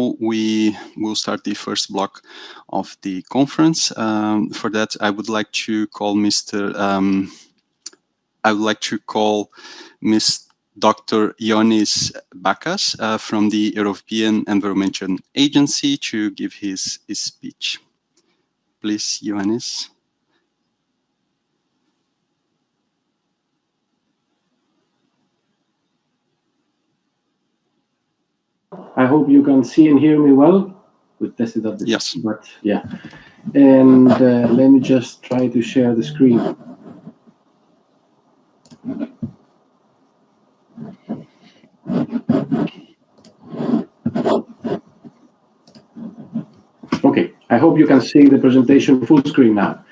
now we will start the first block of the conference. For that, I would like to call Ms. Dr. Ioannis Bakas from the European Environment Agency to give his speech. Please, Ioannis. I hope you can see and hear me well. We tested that before, yes. But yeah. And let me just try to share the screen. Okay, I hope you can see the presentation full screen now.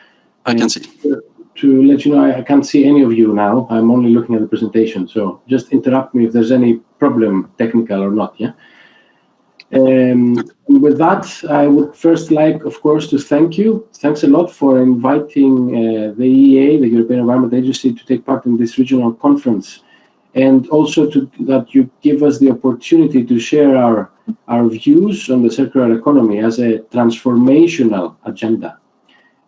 I can see. To let you know, I can't see any of you now. I'm only looking at the presentation. So just interrupt me if there's any problem, technical or not, yeah? With that, I would first like, of course, to thank you. Thanks a lot for inviting the EEA, the European Environment Agency, to take part in this regional conference, and also that you give us the opportunity to share our views on the circular economy as a transformational agenda.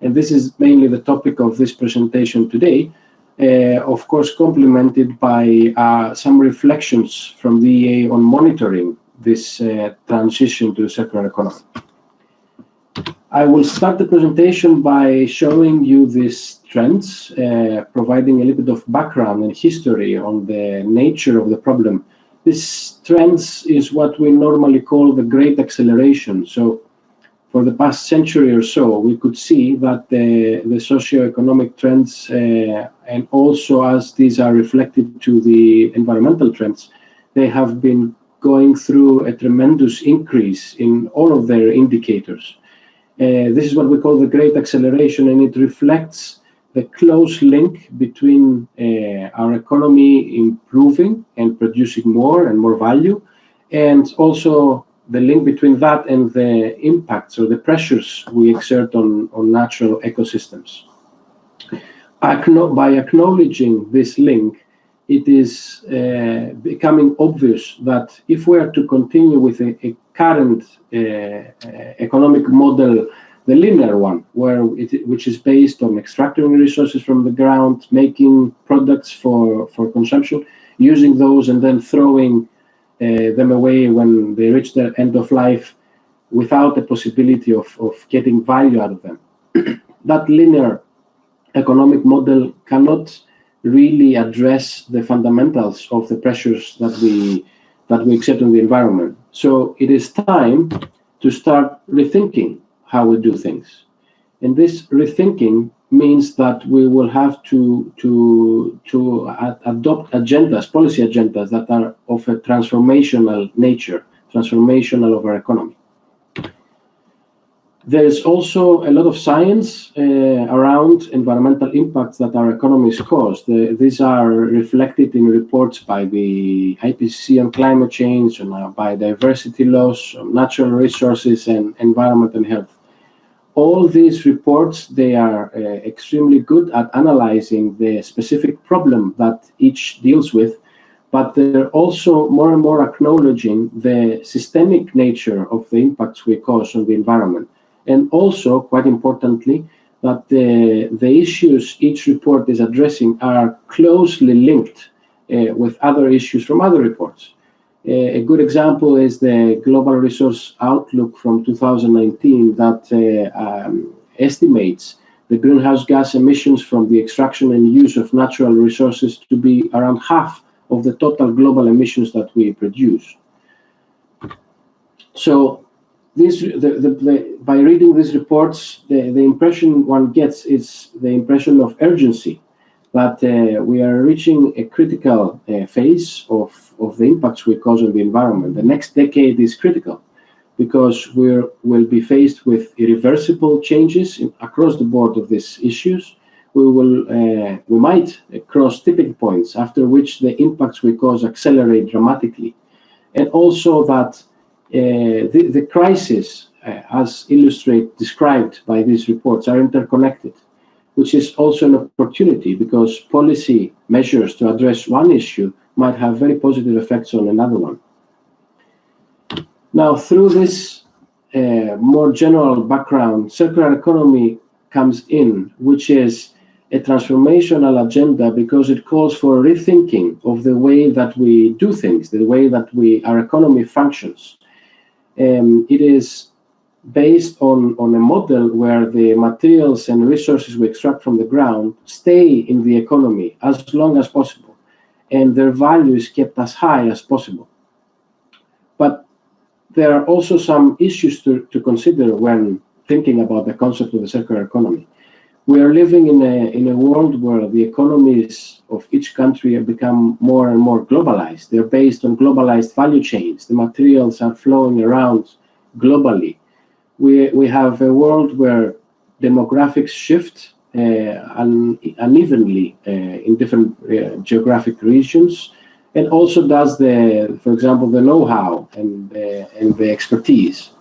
And this is mainly the topic of this presentation today, of course, complemented by some reflections from the EEA on monitoring this transition to the circular economy. I will start the presentation by showing you these trends, providing a little bit of background and history on the nature of the problem. This trends is what we normally call the Great Acceleration. So for the past century or so, we could see that the socioeconomic trends, and also as these are reflected to the environmental trends, they have been going through a tremendous increase in all of their indicators. This is what we call the Great Acceleration, and it reflects the close link between our economy improving and producing more and more value, and also the link between that and the impacts or the pressures we exert on natural ecosystems. By acknowledging this link, it is becoming obvious that if we are to continue with a current economic model, the linear one, which is based on extracting resources from the ground, making products for consumption, using those and then throwing them away when they reach their end of life without the possibility of getting value out of them. That linear economic model cannot really address the fundamentals of the pressures that we accept in the environment. So it is time to start rethinking how we do things. And this rethinking means that we will have to adopt agendas, policy agendas that are of a transformational nature, transformational of our economy. There is also a lot of science around environmental impacts that our economies cause. These are reflected in reports by the IPCC on climate change, on biodiversity loss, on natural resources, and environment and health. All these reports, they are extremely good at analyzing the specific problem that each deals with, but they're also more and more acknowledging the systemic nature of the impacts we cause on the environment. And also, quite importantly, that the issues each report is addressing are closely linked with other issues from other reports. A good example is the Global Resource Outlook from 2019 that estimates the greenhouse gas emissions from the extraction and use of natural resources to be around half of the total global emissions that we produce. So by reading these reports, the impression one gets is the impression of urgency, that we are reaching a critical phase of the impacts we cause on the environment. The next decade is critical because we'll be faced with irreversible changes across the board of these issues. We might cross tipping points after which the impacts we cause accelerate dramatically, and also that the crisis, as described by these reports, are interconnected, which is also an opportunity because policy measures to address one issue might have very positive effects on another one. Now, through this more general background, circular economy comes in, which is a transformational agenda because it calls for rethinking of the way that we do things, the way that our economy functions. It is based on a model where the materials and resources we extract from the ground stay in the economy as long as possible, and their value is kept as high as possible. But there are also some issues to consider when thinking about the concept of the circular economy. We are living in a world where the economies of each country have become more and more globalized. They're based on globalized value chains. The materials are flowing around globally. We have a world where demographics shift unevenly in different geographic regions, and also does for example, the know-how and the expertise.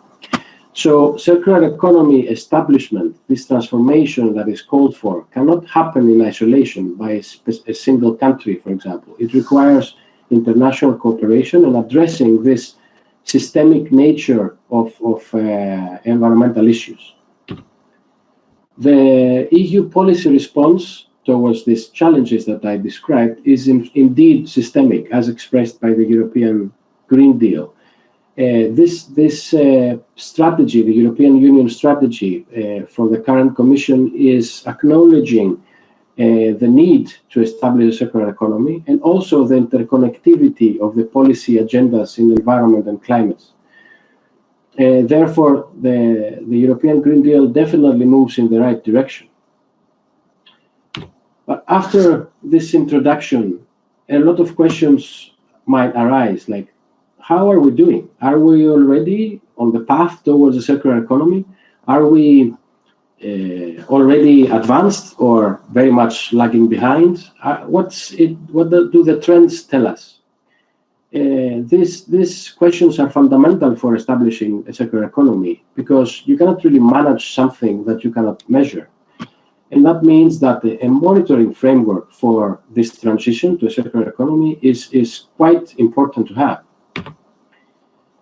So circular economy establishment, this transformation that is called for, cannot happen in isolation by a single country, for example. It requires international cooperation and addressing this systemic nature of environmental issues. The EU policy response towards these challenges that I described is indeed systemic, as expressed by the European Green Deal. This strategy, the European Union strategy for the current Commission, is acknowledging the need to establish a circular economy and also the interconnectivity of the policy agendas in environment and climate. Therefore, the European Green Deal definitely moves in the right direction. But after this introduction, a lot of questions might arise, like, how are we doing? Are we already on the path towards a circular economy? Are we already advanced or very much lagging behind? What do the trends tell us? These questions are fundamental for establishing a circular economy, because you cannot really manage something that you cannot measure. And that means that a monitoring framework for this transition to a circular economy is quite important to have.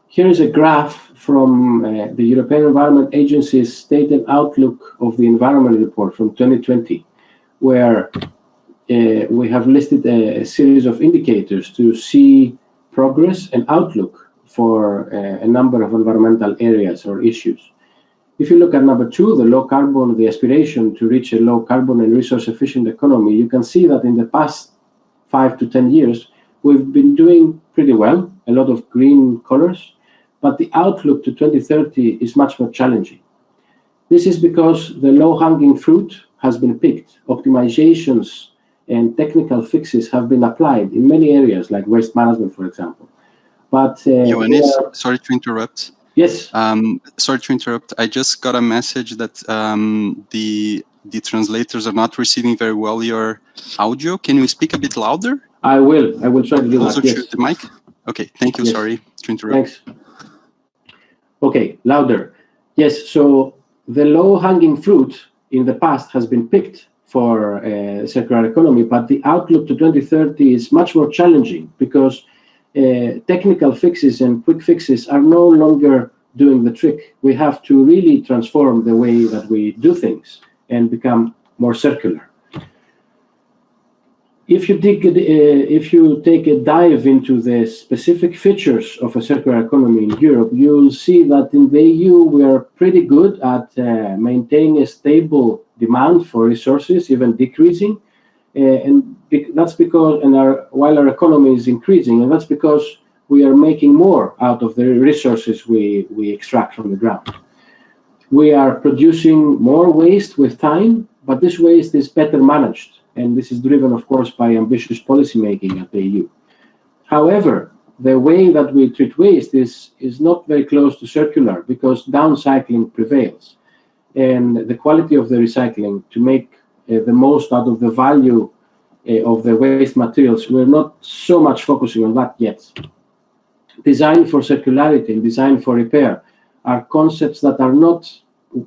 Here is a graph from the European Environment Agency's Stated Outlook of the Environment Report from 2020, where we have listed a series of indicators to see progress and outlook for a number of environmental areas or issues. If you look at number 2, the low carbon, the aspiration to reach a low carbon and resource efficient economy, you can see that in the past 5 to 10 years, we've been doing pretty well, a lot of green colors, but the outlook to 2030 is much more challenging. This is because the low-hanging fruit has been picked. Optimizations and technical fixes have been applied in many areas, like waste management, for example. But Ioannis, sorry to interrupt. Yes. Sorry to interrupt. I just got a message that the translators are not receiving very well your audio. Can you speak a bit louder? I will try to do also that. Also the mic? Okay, thank you. Yes. Sorry to interrupt. Thanks. Okay, louder. Yes, so the low-hanging fruit in the past has been picked for circular economy, but the outlook to 2030 is much more challenging because technical fixes and quick fixes are no longer doing the trick. We have to really transform the way that we do things and become more circular. If you take a dive into the specific features of a circular economy in Europe, you'll see that in the EU we are pretty good at maintaining a stable demand for resources, even decreasing, and that's because while our economy is increasing, and that's because we are making more out of the resources we extract from the ground. We are producing more waste with time, but this waste is better managed. And this is driven, of course, by ambitious policymaking at the EU. However, the way that we treat waste is not very close to circular because downcycling prevails. And the quality of the recycling to make the most out of the value of the waste materials, we're not so much focusing on that yet. Design for circularity and design for repair are concepts that are not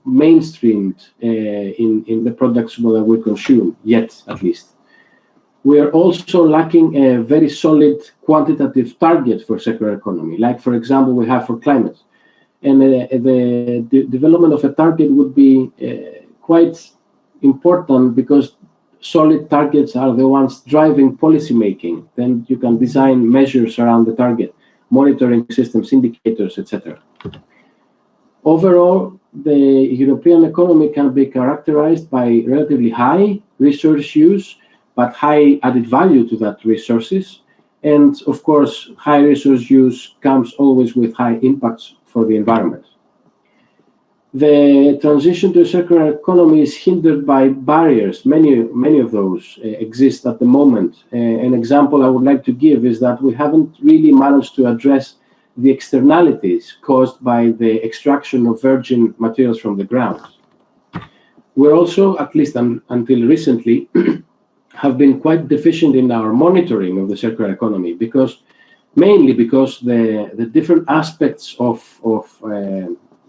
mainstreamed in the products that we consume, yet at least. We are also lacking a very solid quantitative target for circular economy, like, for example, we have for climate. And the development of a target would be quite important, because solid targets are the ones driving policy making. Then you can design measures around the target, monitoring systems, indicators, etc. Overall, the European economy can be characterized by relatively high resource use, but high added value to that resources. And of course, high resource use comes always with high impacts for the environment. The transition to a circular economy is hindered by barriers. Many of those exist at the moment. An example I would like to give is that we haven't really managed to address the externalities caused by the extraction of virgin materials from the ground. We're also, at least until recently, have been quite deficient in our monitoring of the circular economy, mainly because the different aspects of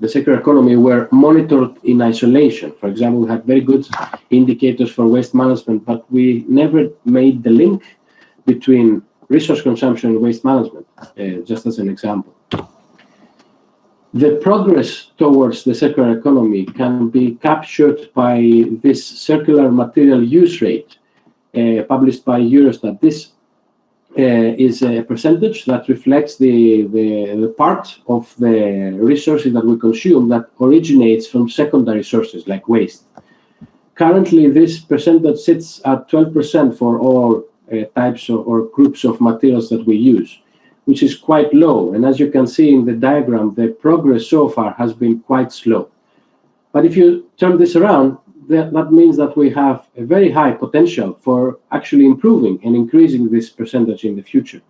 the circular economy were monitored in isolation. For example, we had very good indicators for waste management, but we never made the link between resource consumption and waste management, just as an example. The progress towards the circular economy can be captured by this circular material use rate published by Eurostat. This is a percentage that reflects the part of the resources that we consume that originates from secondary sources like waste. Currently, this percentage sits at 12% for all types or groups of materials that we use, which is quite low. And as you can see in the diagram, the progress so far has been quite slow. But if you turn this around, that means that we have a very high potential for actually improving and increasing this percentage in the future.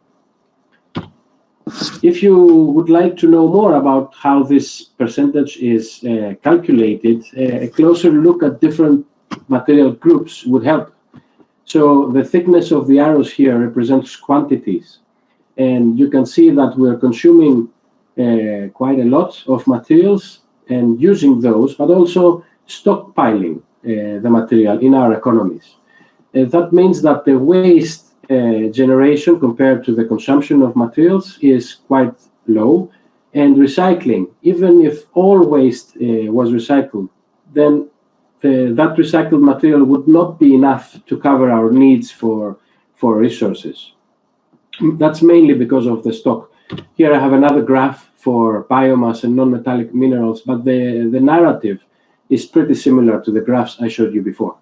If you would like to know more about how this percentage is calculated, a closer look at different material groups would help. So the thickness of the arrows here represents quantities. And you can see that we're consuming quite a lot of materials and using those, but also stockpiling the material in our economies. That means that the waste generation compared to the consumption of materials is quite low, and recycling, even if all waste was recycled, then that recycled material would not be enough to cover our needs for resources. That's mainly because of the stock. Here I have another graph for biomass and non-metallic minerals, but the narrative is pretty similar to the graphs I showed you before.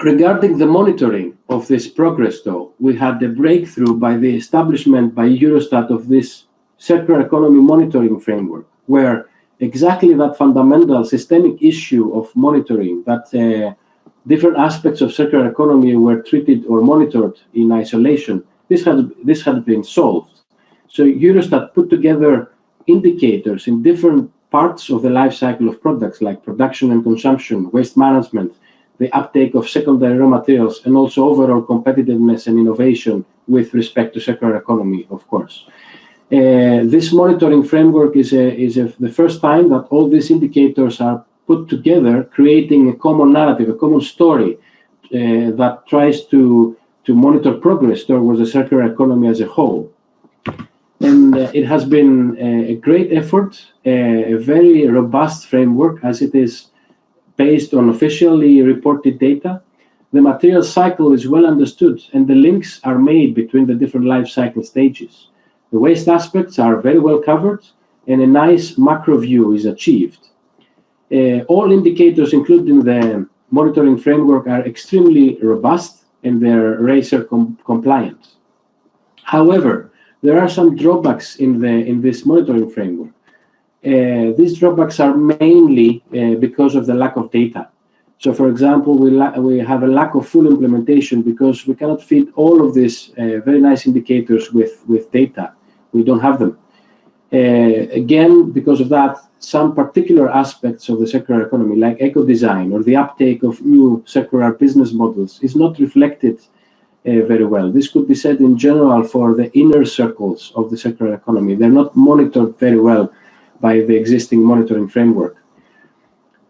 Regarding the monitoring of this progress, though, we had a breakthrough by the establishment by Eurostat of this circular economy monitoring framework, where exactly that fundamental systemic issue of monitoring, that different aspects of circular economy were treated or monitored in isolation, this had been solved. So Eurostat put together indicators in different parts of the life cycle of products, like production and consumption, waste management, the uptake of secondary raw materials, and also overall competitiveness and innovation with respect to circular economy, of course. This monitoring framework is the first time that all these indicators are put together, creating a common narrative, a common story that tries to monitor progress towards the circular economy as a whole. And it has been a great effort, a very robust framework, as it is based on officially reported data. The material cycle is well understood, and the links are made between the different life cycle stages. The waste aspects are very well covered, and a nice macro view is achieved. All indicators included in the monitoring framework are extremely robust, and they're RACER compliant. However, there are some drawbacks in this monitoring framework. These drawbacks are mainly because of the lack of data. So, for example, we have a lack of full implementation because we cannot feed all of these very nice indicators with data. We don't have them. Again, because of that, some particular aspects of the circular economy, like eco-design or the uptake of new circular business models, is not reflected very well. This could be said in general for the inner circles of the circular economy. They're not monitored very well by the existing monitoring framework.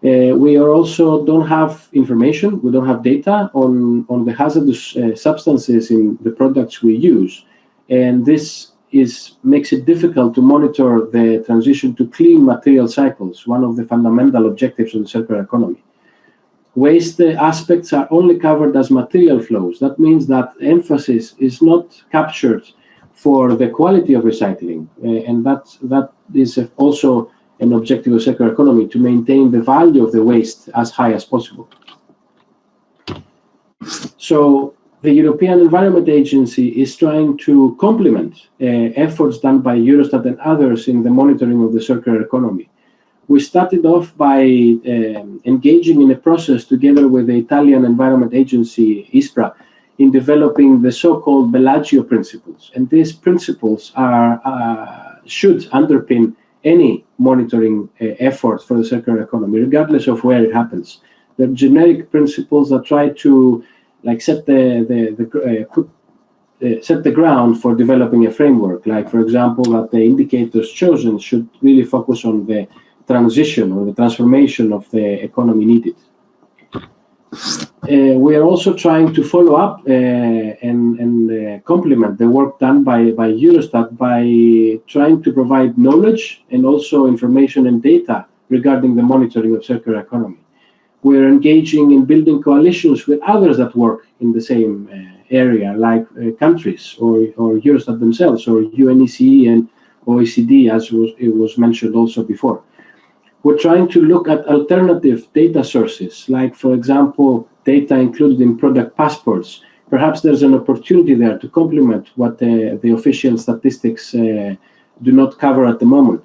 We also don't have information, we don't have data on the hazardous substances in the products we use. And this makes it difficult to monitor the transition to clean material cycles, one of the fundamental objectives of the circular economy. Waste aspects are only covered as material flows. That means that emphasis is not captured for the quality of recycling. And that is also an objective of circular economy, to maintain the value of the waste as high as possible. So the European Environment Agency is trying to complement efforts done by Eurostat and others in the monitoring of the circular economy. We started off by engaging in a process together with the Italian Environment Agency, ISPRA, in developing the so-called Bellagio principles. And these principles should underpin any monitoring effort for the circular economy, regardless of where it happens. They're generic principles that try to set the ground for developing a framework. Like, for example, that the indicators chosen should really focus on the transition or the transformation of the economy needed. We are also trying to follow up and complement the work done by Eurostat by trying to provide knowledge and also information and data regarding the monitoring of circular economy. We're engaging in building coalitions with others that work in the same area, like countries or Eurostat themselves, or UNECE and OECD, as it was mentioned also before. We're trying to look at alternative data sources, like, for example, data included in product passports. Perhaps there's an opportunity there to complement what the official statistics do not cover at the moment.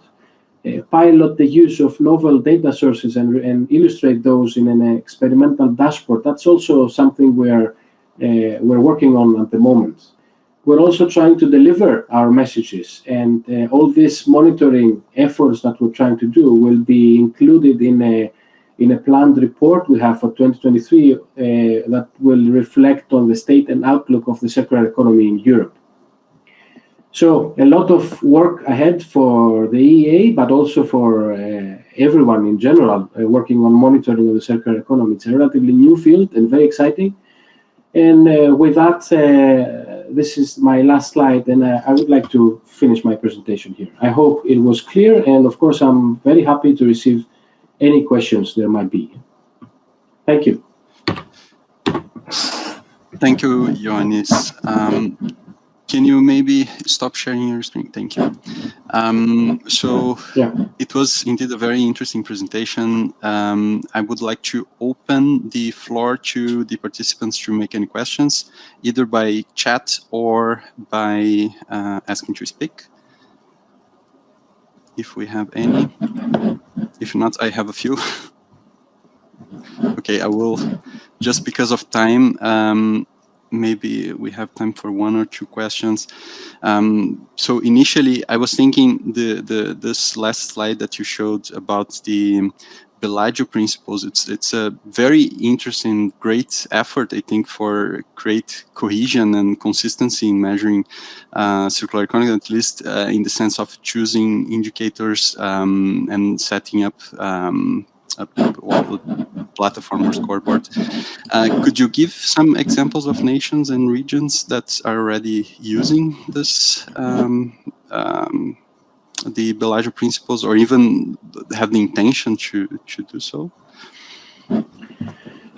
Pilot the use of novel data sources and illustrate those in an experimental dashboard. That's also something we're working on at the moment. We're also trying to deliver our messages, and all these monitoring efforts that we're trying to do will be included in a planned report we have for 2023 that will reflect on the state and outlook of the circular economy in Europe. So a lot of work ahead for the EEA, but also for everyone in general working on monitoring of the circular economy. It's a relatively new field and very exciting. And with that, this is my last slide, and I would like to finish my presentation here. I hope it was clear, and of course, I'm very happy to receive any questions there might be. Thank you. Thank you, Ioannis. Can you maybe stop sharing your screen? Thank you. It was indeed a very interesting presentation. I would like to open the floor to the participants to make any questions, either by chat or by asking to speak, if we have any. If not, I have a few. Okay, I will, just because of time, maybe we have time for one or two questions. So initially, I was thinking this last slide that you showed about the Bellagio principles. It's a very interesting, great effort, I think, for great cohesion and consistency in measuring circular economy, at least in the sense of choosing indicators and setting up a platform or scoreboard. Could you give some examples of nations and regions that are already using this, the Bellagio principles, or even have the intention to do so?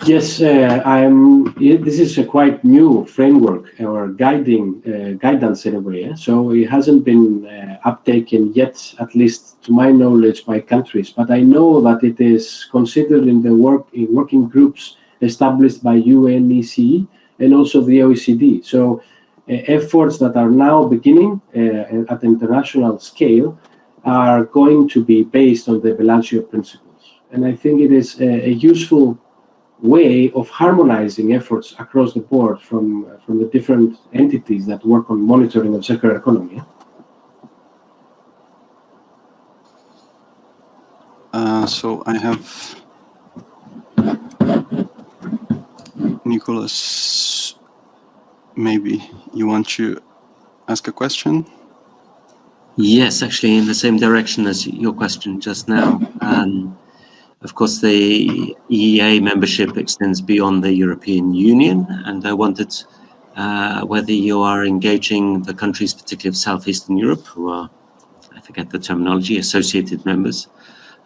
Yes, this is a quite new framework or guidance in a way. So it hasn't been uptaken yet, at least to my knowledge, by countries. But I know that it is considered in the working groups established by UNECE and also the OECD. So efforts that are now beginning at the international scale are going to be based on the Bellagio principles. And I think it is a useful way of harmonizing efforts across the board from the different entities that work on monitoring of circular economy. So I have Nicholas. Maybe you want to ask a question? Yes, actually, in the same direction as your question just now. Of course, the EEA membership extends beyond the European Union, and I wondered whether you are engaging the countries, particularly of Southeastern Europe, who are, I forget the terminology, associated members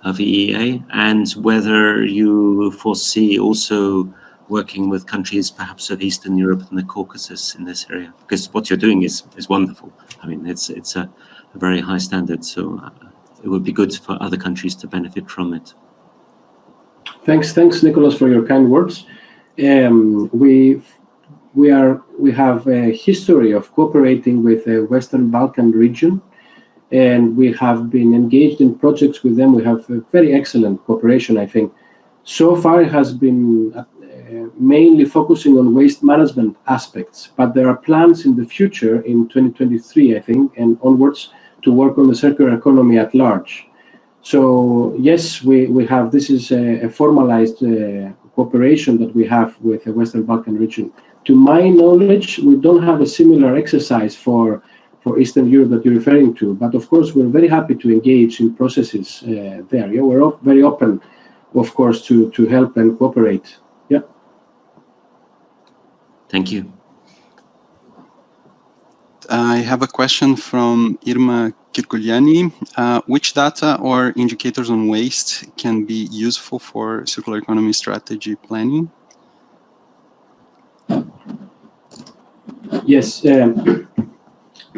of EEA, and whether you foresee also working with countries perhaps of Eastern Europe and the Caucasus in this area, because what you're doing is wonderful. I mean, it's a very high standard, so it would be good for other countries to benefit from it. Thanks, Nicholas, for your kind words. We have a history of cooperating with the Western Balkan region, and we have been engaged in projects with them. We have a very excellent cooperation, I think. So far, it has been mainly focusing on waste management aspects, but there are plans in the future, in 2023, I think, and onwards, to work on the circular economy at large. So yes, we have, this is a formalized cooperation that we have with the Western Balkan region. To my knowledge, we don't have a similar exercise for Eastern Europe that you're referring to, but of course, we're very happy to engage in processes there. Yeah, we're very open, of course, to help and cooperate. Yeah. Thank you. I have a question from Irma Kirkuliani. Which data or indicators on waste can be useful for circular economy strategy planning? Yes, the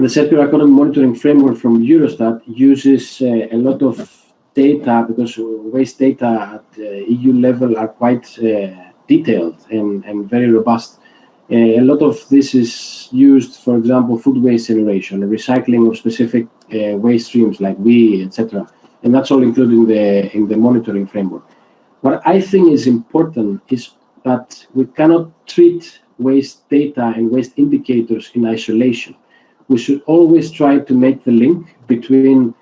circular economy monitoring framework from Eurostat uses a lot of data, because waste data at EU level are quite detailed and very robust. A lot of this is used, for example, food waste generation, recycling of specific waste streams like WEEE, etc. And that's all included in the monitoring framework. What I think is important is that we cannot treat waste data and waste indicators in isolation. We should always try to make the link between,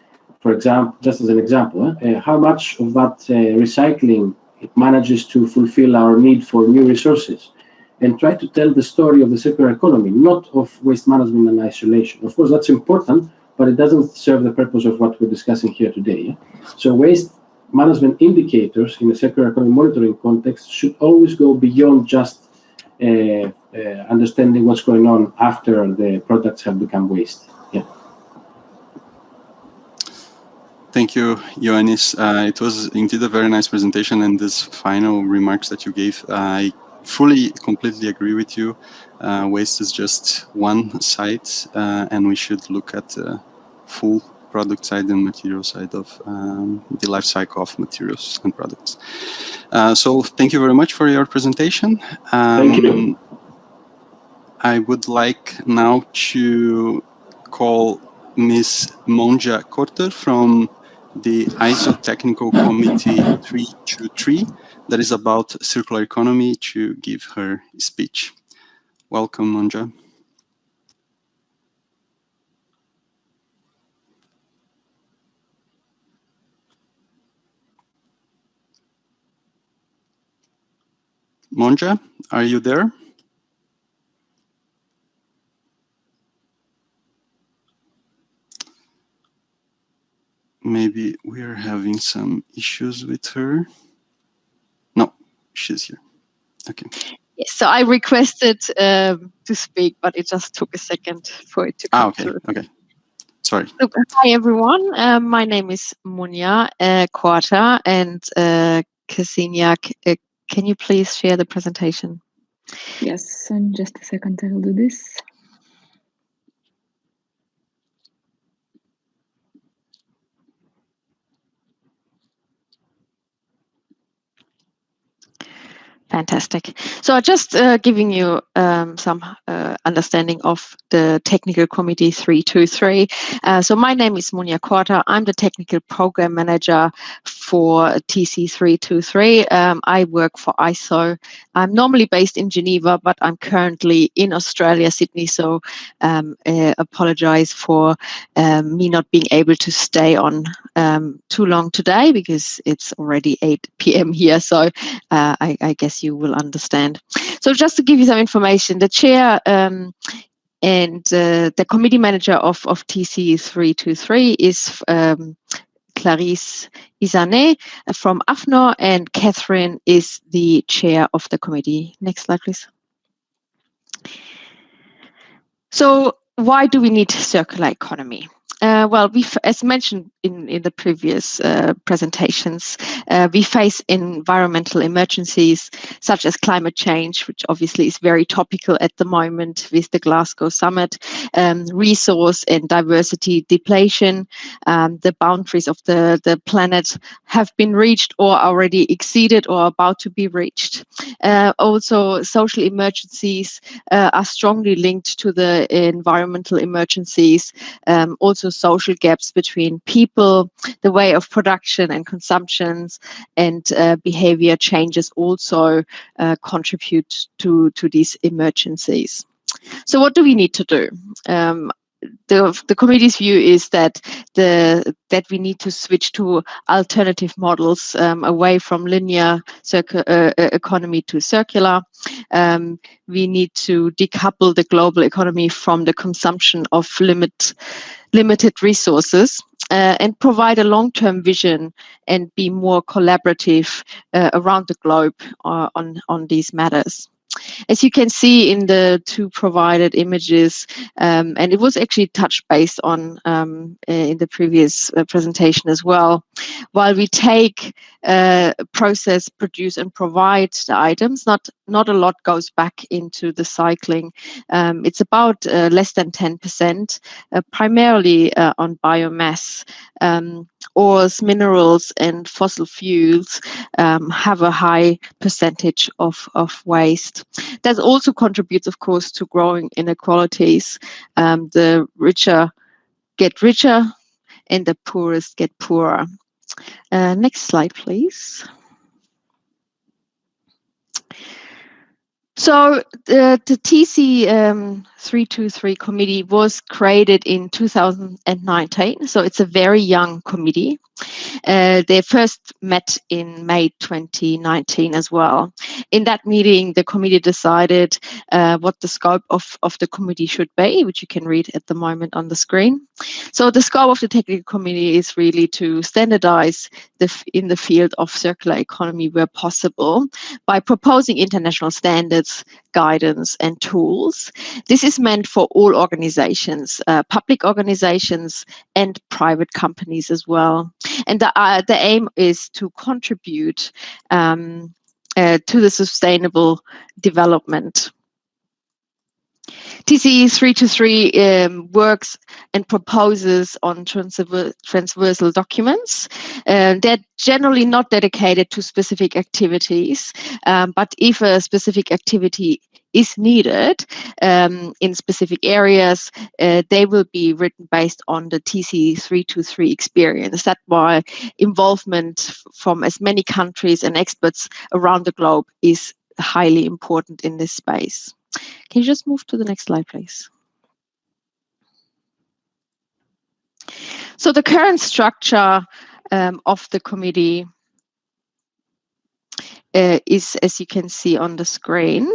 for example, just as an example, how much of that recycling it manages to fulfill our need for new resources, and try to tell the story of the circular economy, not of waste management in isolation. Of course, that's important, but it doesn't serve the purpose of what we're discussing here today. Yeah? So waste management indicators in the circular economy monitoring context should always go beyond just understanding what's going on after the products have become waste. Yeah. Thank you, Ioannis. It was indeed a very nice presentation, and these final remarks that you gave, I completely agree with you. Waste is just one side, and we should look at the full product side and material side of the life cycle of materials and products. So thank you very much for your presentation. Thank you. I would like now to call Ms. Monja Korter from the ISO Technical Committee 323, that is about circular economy, to give her speech. Welcome, Monja. Monja, are you there? Maybe we're having some issues with her. No, she's here. Okay. Yes, so I requested to speak, but it just took a second for it to come through. Okay. Sorry. So, hi, everyone. My name is Monja Korter, and Ksenia, can you please share the presentation? Yes, in just a second, I will do this. Fantastic. So just giving you some understanding of the Technical Committee 323. So my name is Monja Korter. I'm the Technical Program Manager for TC 323. I work for ISO. I'm normally based in Geneva, but I'm currently in Australia, Sydney. So apologize for me not being able to stay on too long today, because it's already 8 p.m. here. So I guess you will understand. So just to give you some information, the chair and the committee manager of TC 323 is Clarisse Isanet from AFNOR, and Catherine is the chair of the committee. Next slide, please. So why do we need circular economy? Well, as mentioned in the previous presentations, we face environmental emergencies such as climate change, which obviously is very topical at the moment with the Glasgow summit, resource and diversity depletion. The boundaries of the planet have been reached or already exceeded or about to be reached. Also, social emergencies are strongly linked to the environmental emergencies. Also social gaps between people, the way of production and consumptions, and behavior changes also contribute to these emergencies. So what do we need to do? The committee's view is that we need to switch to alternative models away from linear economy to circular. We need to decouple the global economy from the consumption of limited resources and provide a long-term vision and be more collaborative around the globe on these matters. As you can see in the two provided images, and it was actually touched base on in the previous presentation as well, while we take, process, produce and provide the items, not a lot goes back into the cycling. It's about less than 10%, primarily on biomass. Ores, minerals and fossil fuels have a high percentage of waste. That also contributes, of course, to growing inequalities. The richer get richer and the poorest get poorer. Next slide, please. So the TC 323 committee was created in 2019, so it's a very young committee. They first met in May 2019 as well. In that meeting, the committee decided what the scope of the committee should be, which you can read at the moment on the screen. So the scope of the technical committee is really to standardize in the field of circular economy where possible by proposing international standards, guidance and tools. This is meant for all organizations, public organizations and private companies as well. And the aim is to contribute to the sustainable development. TC 323 works and proposes on transversal documents. They're generally not dedicated to specific activities, but if a specific activity is needed in specific areas, they will be written based on the TC 323 experience. That's why involvement from as many countries and experts around the globe is highly important in this space. Can you just move to the next slide, please? So the current structure of the committee is, as you can see on the screen.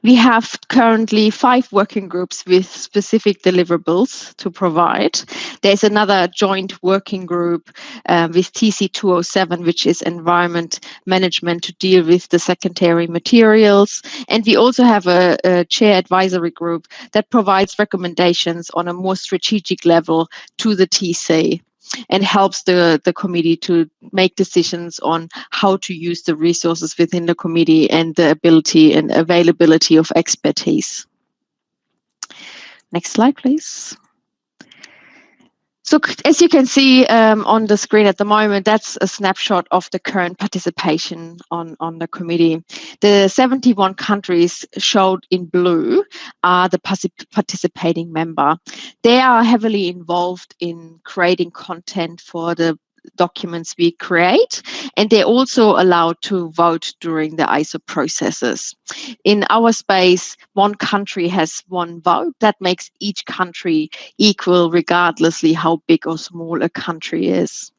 We have currently 5 working groups with specific deliverables to provide. There's another joint working group with TC 207, which is environment management to deal with the secondary materials. And we also have a chair advisory group that provides recommendations on a more strategic level to the TC and helps the committee to make decisions on how to use the resources within the committee and the ability and availability of expertise. Next slide, please. So as you can see on the screen at the moment, that's a snapshot of the current participation on the committee. The 71 countries showed in blue are the participating member. They are heavily involved in creating content for the documents we create, and they're also allowed to vote during the ISO processes. In our space, one country has one vote. That makes each country equal regardlessly how big or small a country is.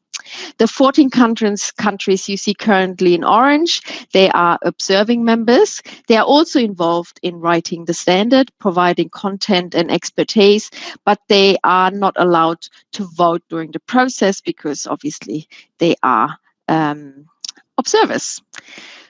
The 14 countries you see currently in orange, they are observing members. They are also involved in writing the standard, providing content and expertise, but they are not allowed to vote during the process because obviously they are observers.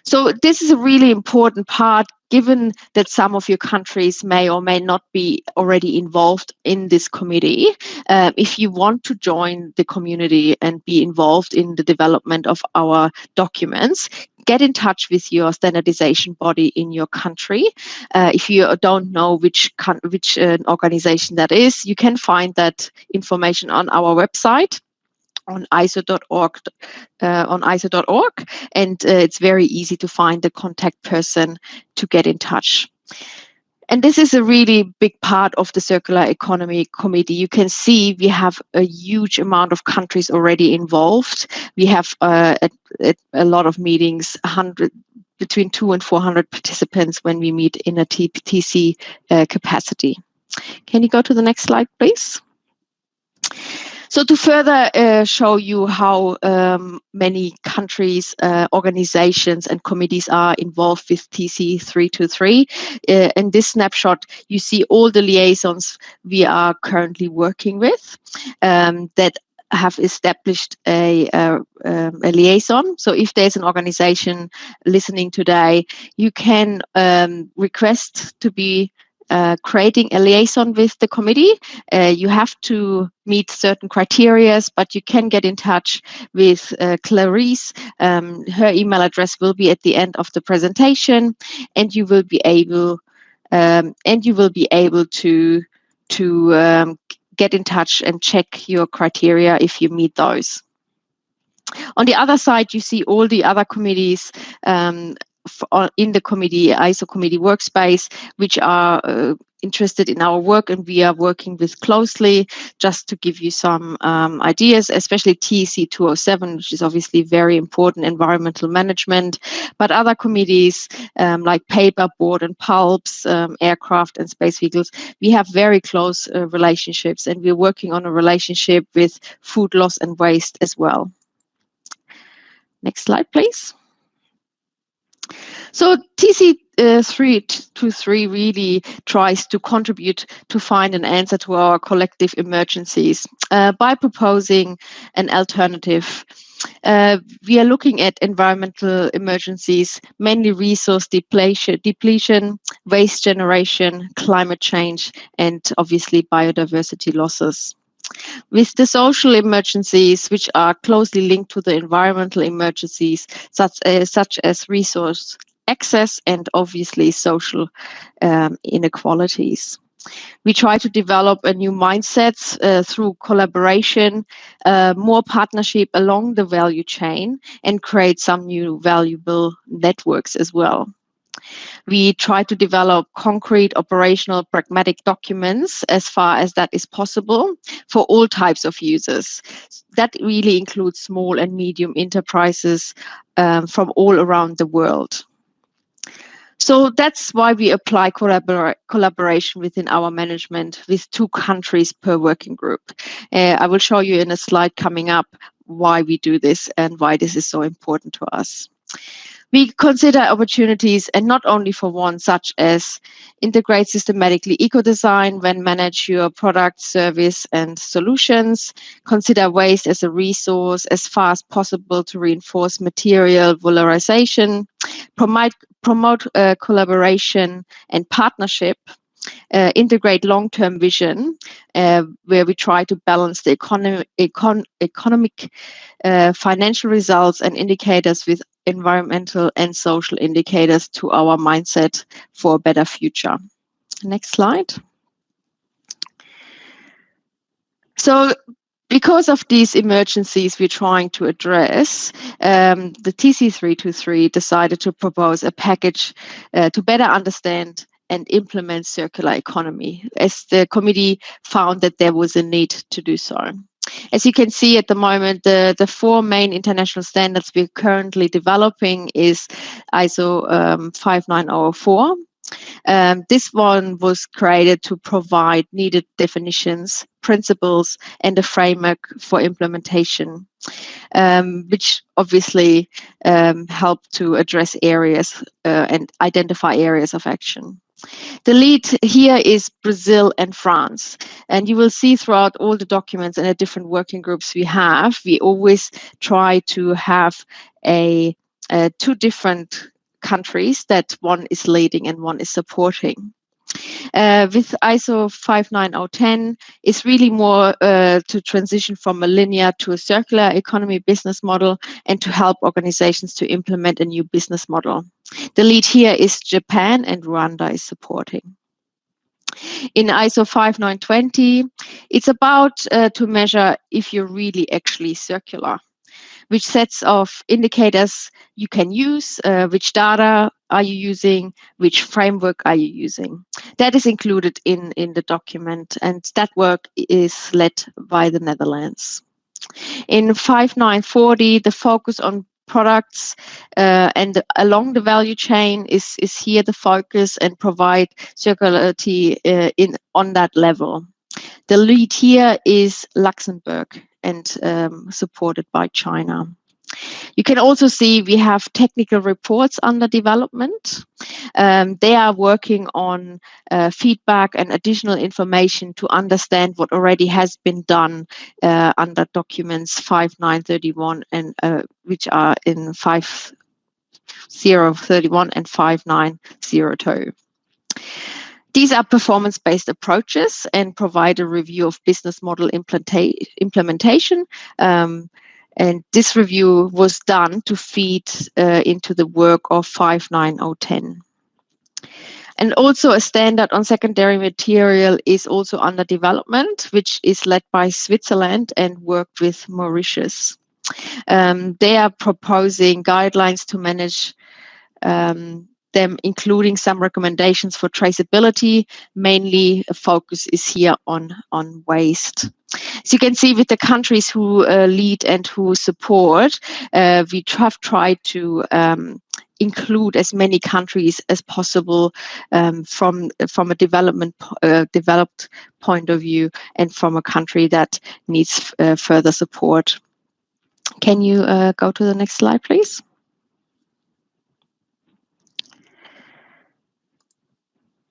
So this is a really important part, given that some of your countries may or may not be already involved in this committee. If you want to join the community and be involved in the development of our documents, get in touch with your standardization body in your country. If you don't know which organization that is, you can find that information on our website on iso.org, and it's very easy to find the contact person to get in touch. And this is a really big part of the Circular Economy Committee. You can see we have a huge amount of countries already involved. We have a lot of meetings, between 200 and 400 participants when we meet in a TC capacity. Can you go to the next slide, please? So to further show you how many countries, organizations and committees are involved with TC 323, in this snapshot, you see all the liaisons we are currently working with that have established a liaison. So if there's an organization listening today, you can request to be creating a liaison with the committee. You have to meet certain criteria, but you can get in touch with Clarice. Her email address will be at the end of the presentation, and you will be able to get in touch and check your criteria if you meet those. On the other side, you see all the other committees in the committee, ISO committee workspace, which are interested in our work, and we are working with closely. Just to give you some ideas, especially TEC 207, which is obviously very important, environmental management, but other committees like paper, board and pulps, aircraft and space vehicles, we have very close relationships, and we're working on a relationship with food loss and waste as well. Next slide, please. So TC 323 really tries to contribute to find an answer to our collective emergencies by proposing an alternative. We are looking at environmental emergencies, mainly resource depletion, waste generation, climate change, and obviously biodiversity losses. With the social emergencies, which are closely linked to the environmental emergencies, such as resource access and obviously social inequalities. We try to develop a new mindset through collaboration, more partnership along the value chain, and create some new valuable networks as well. We try to develop concrete, operational, pragmatic documents as far as that is possible for all types of users. That really includes small and medium enterprises from all around the world. So that's why we apply collaboration within our management with 2 countries per working group. I will show you in a slide coming up why we do this and why this is so important to us. We consider opportunities, and not only for one, such as integrate systematically eco-design when manage your product, service, and solutions, consider waste as a resource as far as possible to reinforce material valorization, promote collaboration and partnership, integrate long-term vision, where we try to balance the economic, financial results and indicators with environmental and social indicators to our mindset for a better future. Next slide. So, because of these emergencies we're trying to address, the TC 323 decided to propose a package to better understand and implement circular economy, as the committee found that there was a need to do so. As you can see at the moment, the 4 main international standards we're currently developing is ISO 59004, This one was created to provide needed definitions, principles, and a framework for implementation, which obviously help to address areas and identify areas of action. The lead here is Brazil and France. And you will see throughout all the documents and the different working groups we always try to have two different countries that one is leading and one is supporting. With ISO 59010, it's really more to transition from a linear to a circular economy business model and to help organizations to implement a new business model. The lead here is Japan, and Rwanda is supporting. In ISO 59020, it's about to measure if you're really actually circular, which sets of indicators you can use, which data are you using, which framework are you using. That is included in the document, and that work is led by the Netherlands. In 5940, the focus on products and along the value chain is here the focus, and provide circularity on that level. The lead here is Luxembourg and supported by China. You can also see we have technical reports under development. They are working on feedback and additional information to understand what already has been done under documents 5931 and which are in 5031 and 5902. These are performance-based approaches and provide a review of business model implementation. And this review was done to feed into the work of 59010. And also a standard on secondary material is also under development, which is led by Switzerland and worked with Mauritius. They are proposing guidelines to manage them, including some recommendations for traceability. Mainly a focus is here on waste. So you can see with the countries who lead and who support, we have tried to include as many countries as possible from a developed point of view, and from a country that needs further support. Can you go to the next slide, please?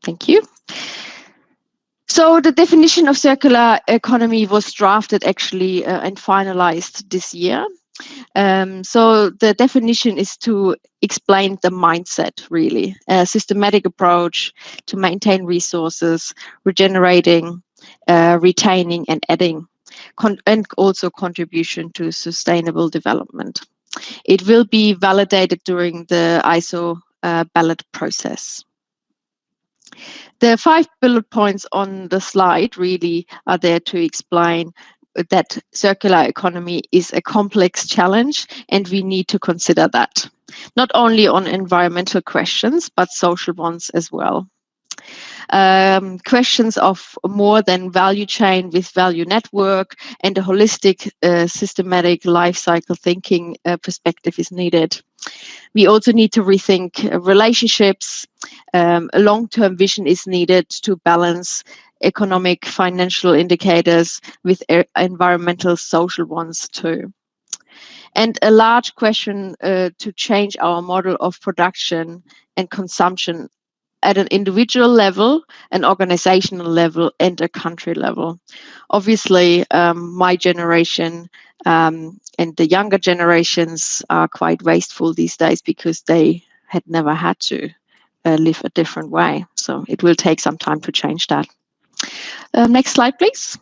Thank you. So the definition of circular economy was drafted actually and finalized this year. So the definition is to explain the mindset, really, a systematic approach to maintain resources, regenerating, retaining, and adding, and also contribution to sustainable development. It will be validated during the ISO ballot process. The 5 bullet points on the slide really are there to explain that circular economy is a complex challenge, and we need to consider that, not only on environmental questions, but social ones as well. Questions of more than value chain with value network and a holistic, systematic life cycle thinking perspective is needed. We also need to rethink relationships. A long-term vision is needed to balance economic, financial indicators with environmental, social ones too. And a large question to change our model of production and consumption at an individual level, an organizational level, and a country level. Obviously, my generation and the younger generations are quite wasteful these days because they had never had to live a different way. So it will take some time to change that. Next slide, please.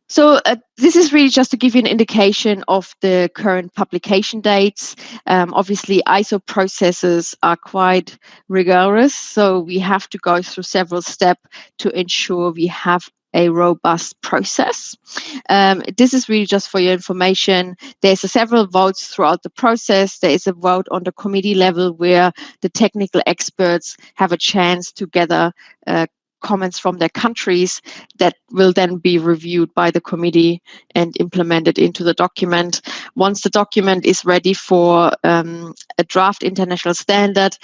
So this is really just to give you an indication of the current publication dates. Obviously, ISO processes are quite rigorous, so we have to go through several steps to ensure we have a robust process. This is really just for your information. There's several votes throughout the process. There is a vote on the committee level where the technical experts have a chance to gather comments from their countries that will then be reviewed by the committee and implemented into the document. Once the document is ready for a draft international standard,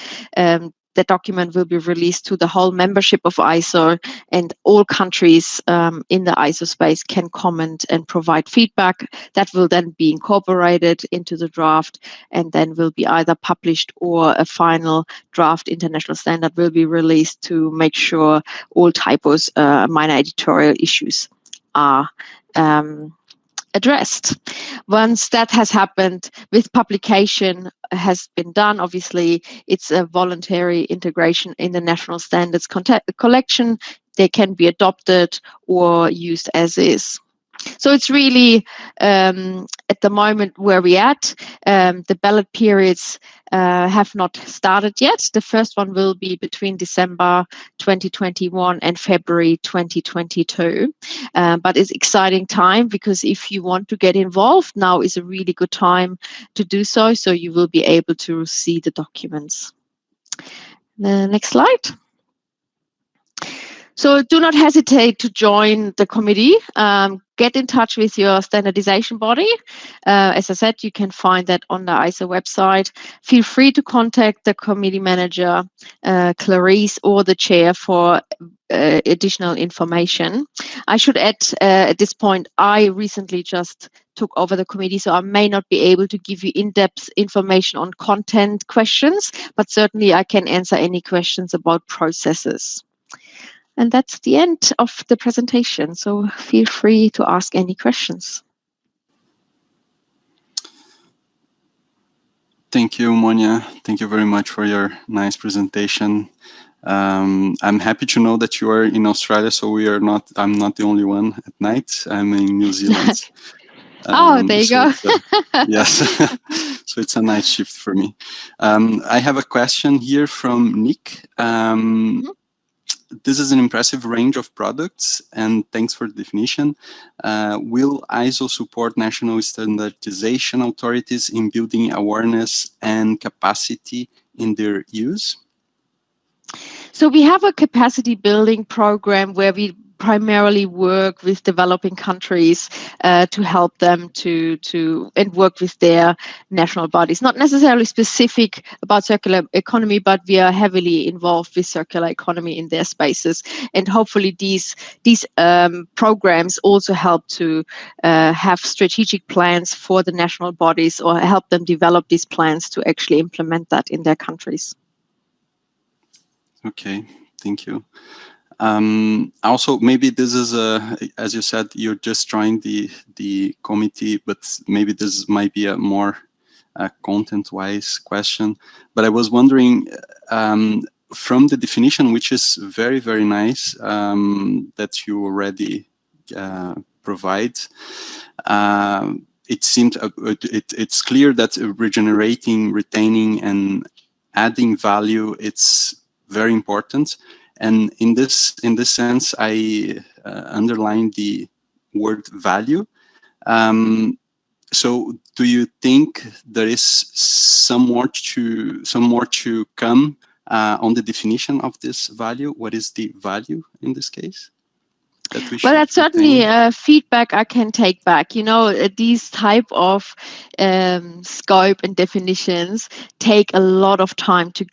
the document will be released to the whole membership of ISO, and all countries in the ISO space can comment and provide feedback. That will then be incorporated into the draft and then will be either published or a final draft international standard will be released to make sure all typos, minor editorial issues are addressed. Once that has happened, with publication has been done, obviously it's a voluntary integration in the national standards collection. They can be adopted or used as is. So it's really at the moment where we're at. The ballot periods have not started yet. The first one will be between December 2021 and February 2022. But it's exciting time, because if you want to get involved, now is a really good time to do so. So you will be able to see the documents. The next slide. So do not hesitate to join the committee. Get in touch with your standardization body. As I said, you can find that on the ISO website. Feel free to contact the committee manager, Clarice, or the chair for additional information. I should add at this point, I recently just took over the committee, so I may not be able to give you in-depth information on content questions, but certainly I can answer any questions about processes. And that's the end of the presentation. So feel free to ask any questions. Thank you, Monja. Thank you very much for your nice presentation. I'm happy to know that you are in Australia, so I'm not the only one at night. I'm in New Zealand. There you go. Yes, so it's a night shift for me. I have a question here from Nick. This is an impressive range of products, and thanks for the definition. Will ISO support national standardization authorities in building awareness and capacity in their use? So we have a capacity building program where we primarily work with developing countries to help them and work with their national bodies. Not necessarily specific about circular economy, but we are heavily involved with circular economy in their spaces. And hopefully these programs also help to have strategic plans for the national bodies, or help them develop these plans to actually implement that in their countries. Okay, thank you. Also, maybe this is as you said, you're just trying the committee, but maybe this might be a more content-wise question. But I was wondering, from the definition, which is very, very nice, that you already provide, it seemed it's clear that regenerating, retaining, and adding value, it's very important. And in this sense, I underline the word value. So, do you think there is some more to come on the definition of this value? What is the value in this case? Well, that's certainly feedback I can take back. You know, these type of scope and definitions take a lot of time to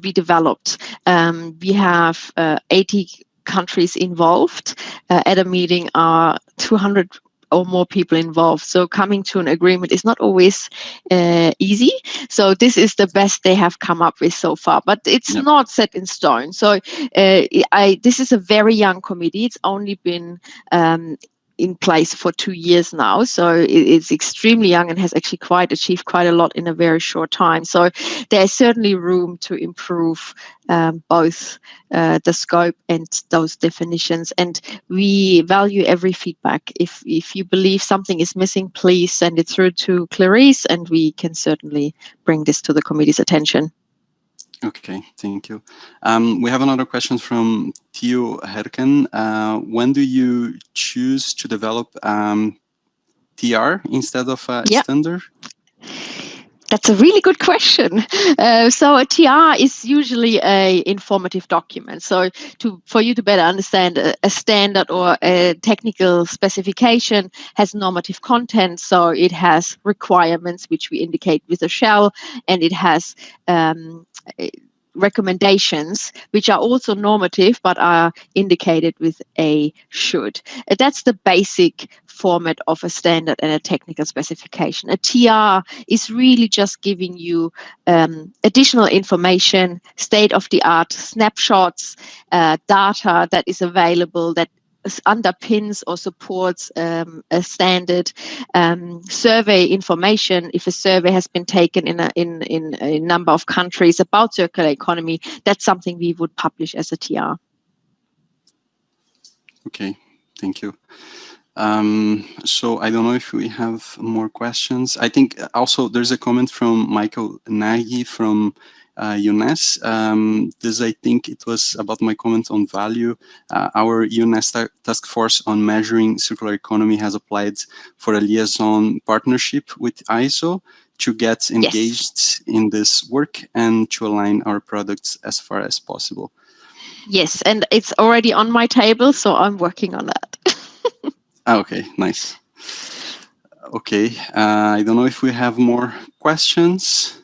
be developed. We have 80 countries involved. At a meeting are 200 or more people involved. So coming to an agreement is not always easy. So this is the best they have come up with so far, but it's not set in stone. So this is a very young committee. It's only been in place for 2 years now. So it's extremely young and has actually achieved quite a lot in a very short time. So there's certainly room to improve both the scope and those definitions. And we value every feedback. If you believe something is missing, please send it through to Clarice, and we can certainly bring this to the committee's attention. Okay, thank you. We have another question from Theo Herken. When do you choose to develop TR instead of standard? That's a really good question. So a TR is usually a informative document. So for you to better understand, a standard or a technical specification has normative content. So it has requirements, which we indicate with a shall, and it has recommendations, which are also normative, but are indicated with a should. That's the basic format of a standard and a technical specification. A TR is really just giving you additional information, state-of-the-art snapshots, data that is available that underpins or supports a standard, survey information. If a survey has been taken in a number of countries about circular economy, that's something we would publish as a TR. Okay, thank you. So I don't know if we have more questions. I think also there's a comment from Michael Nagy from Ioannis. This, I think it was about my comment on value. Our Ioannis task force on measuring circular economy has applied for a liaison partnership with ISO to get engaged in this work and to align our products as far as possible. Yes, and it's already on my table, so I'm working on that. Okay, nice. Okay, I don't know if we have more questions.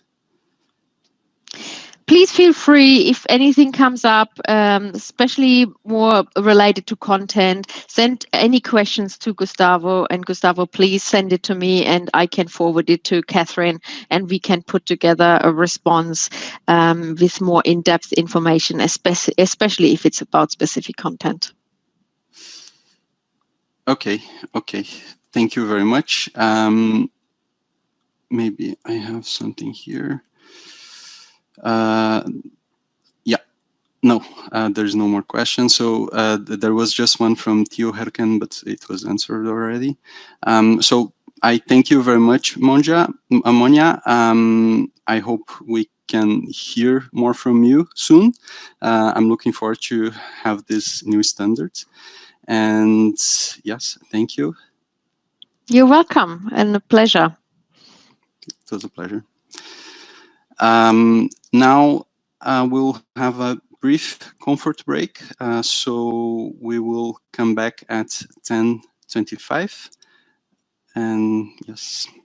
Please feel free, if anything comes up, especially more related to content, send any questions to Gustavo. And Gustavo, please send it to me and I can forward it to Catherine and we can put together a response with more in-depth information, especially if it's about specific content. Okay, thank you very much. Maybe I have something here. No, there's no more questions. So there was just one from Theo Herken, but it was answered already. So I thank you very much, Monja. I hope we can hear more from you soon. I'm looking forward to have this new standard. And yes, thank you. You're welcome and a pleasure. It was a pleasure. Now we'll have a brief comfort break. So we will come back at 10:25. And yes.